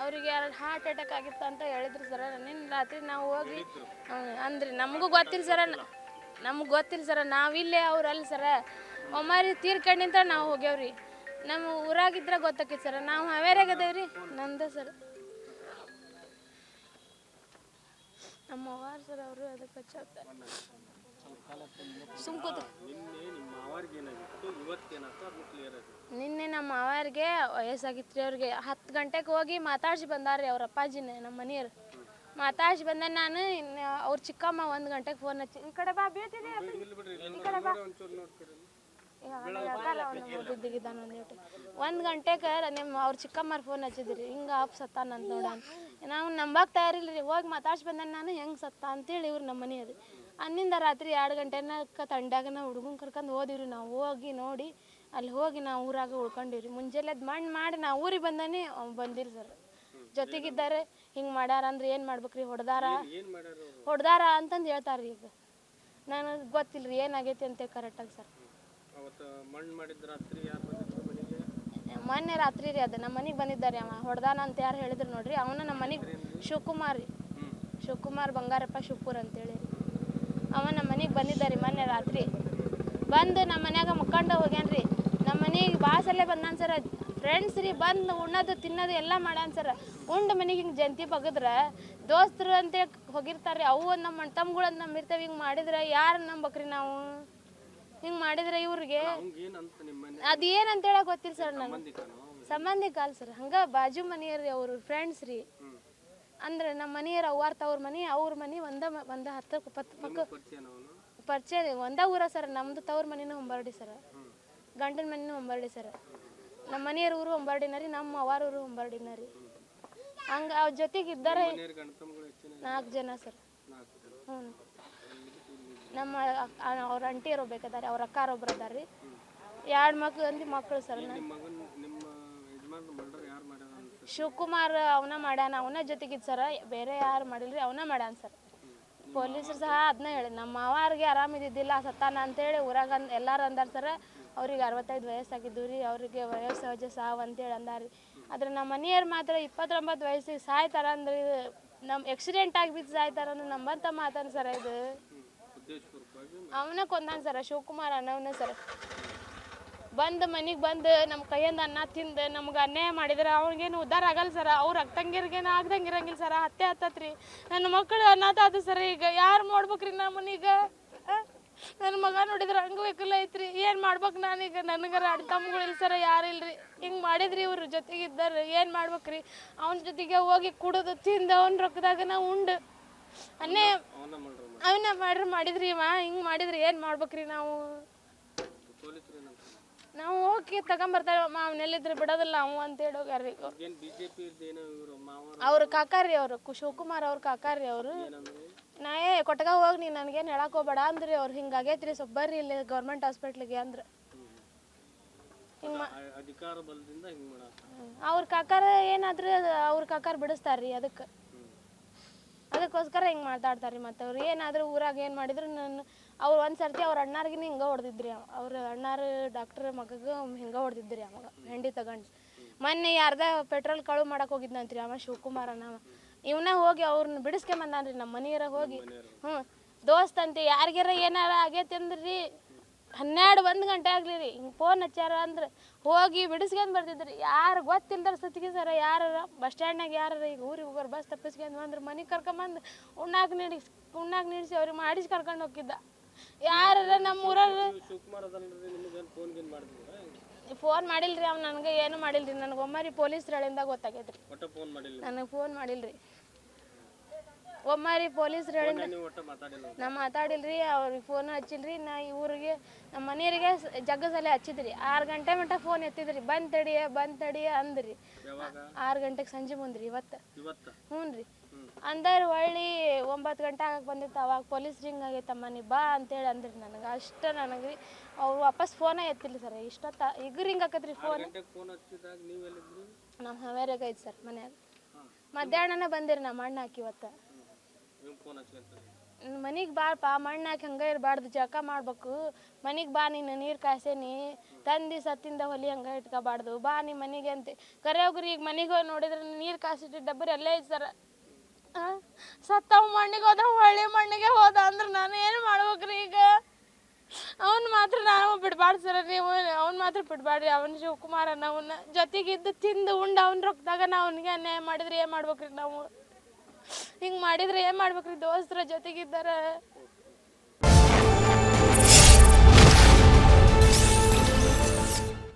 ಅವರಿಗೆ heart attack ಆಗಿತ್ತು ಅಂತ ಹೇಳಿದ್ರು ಸರ್. ನಿನ್ನ ರಾತ್ರಿ ನಾವು ಹೋಗಿ ಅಂದ್ರಿ ನಮಗೂ ಗೊತ್ತಿಲ್ಲ ಸರ, ನಮ್ಗೆ ಗೊತ್ತಿಲ್ಲ ಸರ, ನಾವಿಲ್ಲೇ ಅವ್ರಲ್ಲಿ ಸರ ಒಮ್ಮಾರಿ ತೀರ್ಕೊಂಡಿಂತ ನಾವು ಹೋಗ್ಯಾವ್ರಿ. ನಮ್ಮ ಊರಾಗಿದ್ರೆ ಗೊತ್ತಾಕಿತ್ತು ಸರ, ನಾವು ಹಾವೇರಿಯಾಗದೇವ್ರಿ ನಂದ ಸರ್. ನಮ್ಮ ಅವ್ವಾರು ಸರ್ ಅವರು ಅದಕ್ಕೆ ಸುಮ್ಕೂತ. ನಿನ್ನೆ ನಮ್ಮ ಮಾವಾರಿಗೆ ವಯಸ್ಸಾಗಿತ್ತು ರೀ. ಅವ್ರಿಗೆ 10 ಗಂಟೆಗೆ ಹೋಗಿ ಮಾತಾಡ್ಸಿ ಬಂದಾರ್ರಿ ಅವ್ರ ಅಪ್ಪಾಜಿನ, ನಮ್ಮ ಮನೆಯವ್ರು ಮಾತಾಡ್ಸಿ ಬಂದ. ನಾನು ಅವ್ರ ಚಿಕ್ಕಮ್ಮ 1 ಗಂಟೆಗೆ ಫೋನ್ ಹಚ್ಚಿ ಈ ಕಡೆ ಬಾ ಬೀಳ್ತಿದ್ದೆ, ಈ ಕಡೆ ಬಾ ಓದಿದ್ದಾನ 1 ಗಂಟೆಗೆ ನಿಮ್ಮ ಅವ್ರ ಚಿಕ್ಕಮ್ಮರು ಫೋನ್ ಹಚ್ಚಿದ್ರಿ, ಹಿಂಗೆ ಆಪ್ ಸತ್ತಾನ ಅಂತ ನೋಡೋಣ. ನಾವು ನಂಬಕ್ಕೆ ತಯಾರಿಲ್ಲ ರೀ. ಹೋಗಿ ಮಾತಾಡ್ಸಿ ಬಂದ ನಾನು ಹೆಂಗೆ ಸತ್ತ ಅಂತೇಳಿ ಇವ್ರು ನಮ್ಮ ಮನೆಯವ್ರು. ಅನ್ನಿಂದ ರಾತ್ರಿ 2 ಗಂಟೆನಕ್ಕೆ ತಂಡ್ಯಾಗ ನಾವು ಹುಡುಗನ ಕರ್ಕೊಂಡು ಹೋದಿವ್ರಿ. ನಾವು ಹೋಗಿ ನೋಡಿ ಅಲ್ಲಿ ಹೋಗಿ ನಾವು ಊರಾಗ ಉಳ್ಕೊಂಡಿವ್ರಿ. ಮುಂಜಾನೆ ಮಣ್ಣು ಮಾಡಿ ನಾವು ಊರಿಗೆ ಬಂದಾನೆ ಬಂದಿರಿ ಸರ್. ಜೊತೆಗಿದ್ದಾರೆ ಹಿಂಗೆ ಮಾಡ್ಯಾರ ಅಂದ್ರೆ ಏನು ಮಾಡ್ಬೇಕ್ರಿ, ಹೊಡೆದಾರ ಅಂತಂದು ಹೇಳ್ತಾರ್ರಿ. ಈಗ ನನಗೆ ಗೊತ್ತಿಲ್ಲ ರೀ ಏನಾಗೈತಿ ಅಂತೇಳಿ ಕರೆಕ್ಟಾಗಿ ಸರ್. ಮೊನ್ನೆ ರಾತ್ರಿ ರೀ ಅದು ನಮ್ಮ ಮನೆಗೆ ಬಂದಿದ್ದಾರೆ. ಅವ ಹೊಡೆದಾನ ಅಂತ ಯಾರು ಹೇಳಿದ್ರು ನೋಡ್ರಿ, ಅವನ ನಮ್ಮ ಮನೆಗೆ ಶಿವಕುಮಾರ್ ರೀ, ಶಿವಕುಮಾರ್ ಬಂಗಾರಪ್ಪ ಶಿವಪುರ್ ಅಂತೇಳಿ ಅವ ನಮ್ಮ ಮನೆಗೆ ಬಂದಿದ್ದಾರೆ ಮೊನ್ನೆ ರಾತ್ರಿ. ಬಂದು ನಮ್ಮ ಮನ್ಯಾಗ ಮುಕ್ಕೊಂಡು ಹೋಗ್ಯಾನ್ರಿ. ನಮ್ಮ ಮನೆಗೆ ಬಾಸಲ್ಲೇ ಬಂದಾನ ಸರ. ಫ್ರೆಂಡ್ಸ್ ರೀ, ಬಂದು ಉಣ್ಣೋದು ತಿನ್ನೋದು ಎಲ್ಲ ಮಾಡ್ಯಾನ ಸರ. ಉಂಡು ಮನೆಗೆ ಹಿಂಗೆ ಜಂತಿ ಬಗದ್ರೆ ದೋಸ್ತರು ಅಂತೇಳಿ ಹೋಗಿರ್ತಾರೆ. ಅವು ನಮ್ಮ ತಮ್ಗಳು ಅಂತ ನಂಬಿರ್ತೇವೆ. ಹಿಂಗೆ ಮಾಡಿದ್ರೆ ಯಾರು ನಂಬಕ್ರಿ ನಾವು? ಹಿಂಗೆ ಮಾಡಿದ್ರೆ ಇವ್ರಿಗೆ ಅದು ಏನಂತ ಹೇಳಕ್ ಗೊತ್ತಿಲ್ಲ ಸರ್. ನನಗೆ ಸಂಬಂಧಿಕ ಅಲ್ಲ ಸರ್, ಹಂಗೆ ಬಾಜು ಮನೆಯವ್ರಿ ಅವರು ಫ್ರೆಂಡ್ಸ್ ರೀ. ಅಂದ್ರೆ ನಮ್ಮ ಮನೆಯವ್ರ ಅವ್ರ ಮನೆ ಅವ್ರ ಮನೆ ಒಂದ 10 ಪಕ್ಕ ಪರಿಚಯ ರೀ. ಒಂದ ಊರ ಸರ್. ನಮ್ದು ತವ್ರ ಮನೆನೂ ಹೊಂಬಾರ್ಡಿ ಸರ್, ಗಂಡನ ಮನೆನೂ ಹೊಂಬಾರ್ಡಿ ಸರ್. ನಮ್ಮ ಮನೆಯವ್ರ ಊರು ಹೊಂಬಾರ್ಡಿನ ರೀ, ನಮ್ಮ ಅವ್ವಾರ ಊರು ಹೊಂಬಾರ್ಡಿನ ರೀ. ಹಂಗೆ ಅವ್ರ ಜೊತೆಗೆ ಇದ್ದಾರೆ 4 ಜನ ಸರ್. ಹ್ಞೂ, ನಮ್ಮ ಅವ್ರ ಅಂಟಿಯರು ಬೇಕಾದಾರೆ, ಅವ್ರ ಅಕ್ಕಾರ ಒಬ್ರು ಅದಾರ ರೀ. 2 ಮಕ್ಕಳು ಸರ್. ಶಿವಕುಮಾರ್ ಅವನ ಮಾಡ್ಯಾನ, ಅವನ ಜೊತೆಗಿದ್ದು ಸರ. ಬೇರೆ ಯಾರು ಮಾಡಿಲ್ರಿ, ಅವನ ಮಾಡ್ಯಾನ ಸರ್. ಪೊಲೀಸರು ಸಹ ಅದನ್ನ ಹೇಳಿ ನಮ್ಮ ಮಾವಾರಿಗೆ ಆರಾಮಿದ್ದಿದ್ದಿಲ್ಲ ಸತ್ತಾನ ಅಂತೇಳಿ ಊರಾಗ ಎಲ್ಲಾರು ಅಂದಾರ ಸರ. ಅವ್ರಿಗೆ 65 ವಯಸ್ಸಾಗಿದ್ದು ರೀ. ಅವ್ರಿಗೆ ವಯೋಸಹಜ ಸಾವು ಅಂತೇಳಿ ಅಂದಾರಿ. ಆದ್ರೆ ನಮ್ಮ ಮನೆಯವ್ರು ಮಾತ್ರ 29 ವಯಸ್ಸಿಗೆ ಸಾಯ್ತಾರ ಅಂದ್ರೆ ನಮ್ಮ ಆಕ್ಸಿಡೆಂಟ್ ಆಗಿಬಿಟ್ಟು ಸಾಯ್ತಾರ ಅಂದ್ರೆ ನಮ್ಮಂತ ಮಾತಾನ ಸರ. ಇದು ಅವನ ಕೊಂದಾನ ಸರ, ಶಿವಕುಮಾರ್ ಅನ್ನವನ ಸರ. ಬಂದು ಮನೆಗೆ ಬಂದು ನಮ್ಮ ಕೈಯಿಂದ ಅನ್ನ ತಿಂದು ನಮ್ಗೆ ಅನ್ಯಾಯ ಮಾಡಿದ್ರೆ ಅವ್ರಿಗೇನು ಉದ್ಧಾರ ಆಗಲ್ಲ ಸರ. ಅವ್ರು ಅಕ್ಕಂಗಿರ್ಗೇನು ಆಗ್ದಂಗೆ ಇರಂಗಿಲ್ಲ ಸರ. ಹತ್ತತ್ರಿ ನನ್ನ ಮಕ್ಕಳು ಅನಾಥ ಆದ ಸರ. ಈಗ ಯಾರು ಮಾಡ್ಬೇಕ್ರಿ ನಮ್ಮನೀಗ? ನನ್ನ ಮಗ ನೋಡಿದ್ರೆ ಅಂಗವಿಕಲ ಐತ್ರಿ. ಏನು ಮಾಡ್ಬೇಕು ನಾನೀಗ? ನನಗರ ಅಣ್ಣ ತಮ್ಮಗಳಿಲ್ಲ ಸರ, ಯಾರಿಲ್ರಿ. ಹಿಂಗೆ ಮಾಡಿದ್ರಿ ಇವ್ರ ಜೊತೆಗಿದ್ದಾರೆ. ಏನು ಮಾಡ್ಬೇಕ್ರಿ? ಅವನ ಜೊತೆಗೆ ಹೋಗಿ ಕುಡಿದು ತಿಂದು ಅವ್ನ ರೊಕ್ಕದಾಗ ನಾವು ಉಂಡು ಅವನ್ನ ಮಾಡಿದ್ರಿ. ಹಿಂಗೆ ಮಾಡಿದ್ರಿ ಏನು ಮಾಡ್ಬೇಕ್ರಿ ನಾವು? ನಾವು ಹೋಗಿ ತಗೊಂಬರ್ತಾವೆ ಅವನೆಲ್ಲಿದ್ರೆ ಬಿಡೋದಿಲ್ಲ ಅವು ಅಂತೇಳಿ ಹೋಗ್ಯಾರ್ರಿ. ಅವ್ರ ಕಾಕಾರಿ, ಅವರು ಶಿವಕುಮಾರ್ ಅವ್ರ ಕಾಕಾರಿ. ಅವರು ನಾಯೇ ಕೊಟ್ಟಗ ಹೋಗಿ ನೀನು ನನಗೇನು ಹೇಳಕ್ಕೆ ಹೋಗ್ಬೇಡ ಅಂದ್ರಿ. ಅವ್ರು ಹಿಂಗೆ ಆಗೈತ್ರಿ, ಸ್ವಲ್ಪ ಬರ್ರಿ ಇಲ್ಲಿ ಗೌರ್ಮೆಂಟ್ ಹಾಸ್ಪಿಟ್ಲಿಗೆ ಅಂದ್ರೆ. ಹಿಂಗೆ ಅವ್ರ ಕಾಕಾರ ಏನಾದ್ರೂ ಅವ್ರ ಕಾಕಾರ ಬಿಡಿಸ್ತಾರ್ರಿ. ಅದಕ್ಕೋಸ್ಕರ ಹಿಂಗೆ ಮಾತಾಡ್ತಾರೆ. ಮತ್ತು ಅವ್ರು ಏನಾದರೂ ಊರಾಗ ಏನು ಮಾಡಿದ್ರು ಅವ್ರು ಒಂದು ಸರ್ತಿ ಅವ್ರ ಅಣ್ಣಾರ್ಗಿನ ಹಿಂಗೆ ಹೊಡೆದಿದ್ರಿ. ಅವ್ರ ಅಣ್ಣಾರು ಡಾಕ್ಟ್ರ್ ಮಗಗೆ ಹಿಂಗೆ ಹೊಡೆದಿದ್ರಿ. ಅವಾಗ ಹೆಂಡಿ ತಗೊಂಡು ಮೊನ್ನೆ ಯಾರ್ದ ಪೆಟ್ರೋಲ್ ಕಳು ಮಾಡಕ್ಕೆ ಹೋಗಿದ್ನಂತ್ರಿ ಅವ ಶಿವಕುಮಾರ್ ಅನ್ನವ. ಇವನ್ನ ಹೋಗಿ ಅವ್ರನ್ನ ಬಿಡಿಸ್ಕೊಂಬಂದಾನ್ರಿ ನಮ್ಮ ಮನೆಯರ ಹೋಗಿ. ದೋಸ್ತ್ ಅಂತೆ ಯಾರಿಗಾರ ಏನಾರ ಆಗೈತೆ ಅಂದ್ರಿ 12-1 ಗಂಟೆ ಆಗಲಿ ರೀ ಹಿಂಗೆ ಫೋನ್ ಹಚ್ಚಾರ ಅಂದ್ರೆ ಹೋಗಿ ಬಿಡಿಸ್ಕೊಂಡು ಬರ್ತಿದ್ರಿ. ಯಾರು ಗೊತ್ತಿಲ್ದಾರ ಸತ್ತಿಗೆ ಸರ. ಯಾರು ಬಸ್ ಸ್ಟ್ಯಾಂಡ್ನಾಗ ಯಾರು ಈಗ ಊರಿಗೆ ಹೋಗೋರು ಬಸ್ ತಪ್ಪಿಸ್ಕೊಂಡು ಅಂದ್ರೆ ಮನೆಗೆ ಕರ್ಕೊಂಬಂದು ಉಣ್ಣಾಕ ನೀಡಿಸಿ ಅವ್ರಿಗೆ ಮಾಡಿಸಿ ಕರ್ಕೊಂಡು ಹೋಗಿದ್ದ. ಯಾರ ನಮ್ಮ ಊರಲ್ಲಿ ಫೋನ್ ಮಾಡಿಲ್ರಿ. ಅವ್ನು ನನಗೆ ಏನು ಮಾಡಿಲ್ರಿ. ನನಗೆ ಒಮ್ಮರಿ ಪೊಲೀಸ್ರು ಹೇಳಿಂದ ಗೊತ್ತಾಗೈತ್ರಿ. ನನಗೆ ಫೋನ್ ಮಾಡಿಲ್ರಿ. ಒಮ್ಮರಿ ಪೊಲೀಸ್ರು ಹೇಳಿಂದ ನಾ ಮಾತಾಡಿಲ್ರಿ. ಅವ್ರಿಗೆ ಫೋನ್ ಹಚ್ಚಿಲ್ರಿ. ನಾ ಈ ಊರಿಗೆ ನಮ್ಮ ಮನೆಯವರಿಗೆ ಜಗ್ಗಸಲೆ ಹಚ್ಚಿದ್ರಿ. 6 ಗಂಟೆ ಮಟ್ಟ ಫೋನ್ ಎತ್ತಿದ್ರಿ. ಬಂದು ತಡಿಯ ಅಂದ್ರಿ. 6 ಗಂಟೆಗೆ ಸಂಜೆ ಮುಂದ್ರಿ ಇವತ್ತು. ಹ್ಞೂ ರೀ ಅಂದಾರ. ಹೊಳ್ಳಿ 9 ಗಂಟೆ ಆಗಕ್ಕೆ ಬಂದಿತ್ತು. ಅವಾಗ ಪೊಲೀಸ್ ರಿಂಗ್ ಆಗೈತಮ್ಮ ನೀ ಬಾ ಅಂತೇಳಿ ಅಂದ್ರಿ ನನಗೆ. ಅಷ್ಟು ನನಗೆ ರೀ ಅವ್ರು ವಾಪಸ್ ಫೋನೇ ಎತ್ತಿಲ್ಲ ಸರ್. ಇಷ್ಟೊತ್ತ ಈಗ ರಿಂಗ್ ಆಕತ್ರಿ ಫೋನ್. ನಮ್ಮ ಹಾವೇರಿಯಾಗ ಐತೆ ಸರ್ ಮನ್ಯಾಗ. ಮಧ್ಯಾಹ್ನನೇ ಬಂದಿರಿ ನಮ್ಮ ಅಣ್ಣ ಹಾಕಿ ಇವತ್ತು. ಮನಿಗೆ ಬಾರಪ್ಪ, ಮಣ್ಣಾಕಿ ಹಂಗೆ ಇರಬಾರ್ದು, ಜಳಕ ಮಾಡ್ಬೇಕು. ಮನಿಗೆ ಬಾ, ನೀನು ನೀರು ಕಾಯ್ಸೇನಿ, ತಂದು ಸತ್ತಿಂದ ಹೊಲಿ ಹಂಗೆ ಇಟ್ಕೋಬಾರ್ದು, ಬಾ ನೀ ಮನೆಗೆ ಅಂತ ಕರೆ ಹೋಗ್ರಿ. ಈಗ ಮನೆಗೆ ಹೋಗಿ ನೋಡಿದ್ರೆ ನೀರು ಕಾಸಿಟ್ಟು ಡಬ್ಬರಿ ಅಲ್ಲೇ ಐತೆ ಸತ್ತವ ಮಣ್ಣಿಗೆ ಹೋದ, ಹೊಳ್ಳಿ ಮಣ್ಣಿಗೆ ಹೋದ ಅಂದ್ರೆ ನಾನು ಏನು ಮಾಡ್ಬೇಕ್ರಿ ಈಗ? ಅವ್ನು ಮಾತ್ರ ನಾವು ಬಿಡಬಾರ್ದು ಸರ, ನೀವು ಅವ್ನು ಮಾತ್ರ ಬಿಡಬಾರ್ರಿ. ಅವನು ಶಿವಕುಮಾರ್ ಅನ್ನೋವನ್ನ ಜೊತೆಗಿದ್ದು ತಿಂದು ಉಂಡು ಅವ್ನ ರೊಕ್ಕದಾಗ ನಾವು ಅವನಿಗೆ ಅನ್ಯಾಯ ಮಾಡಿದ್ರೆ ಏನು ಮಾಡ್ಬೇಕ್ರಿ ನಾವು? ಹಿಂಗೆ ಮಾಡಿದ್ರೆ ಏನು ಮಾಡ್ಬೇಕ್ರಿ? ದೋಸ್ತರ ಜೊತೆಗಿದ್ದಾರೆ.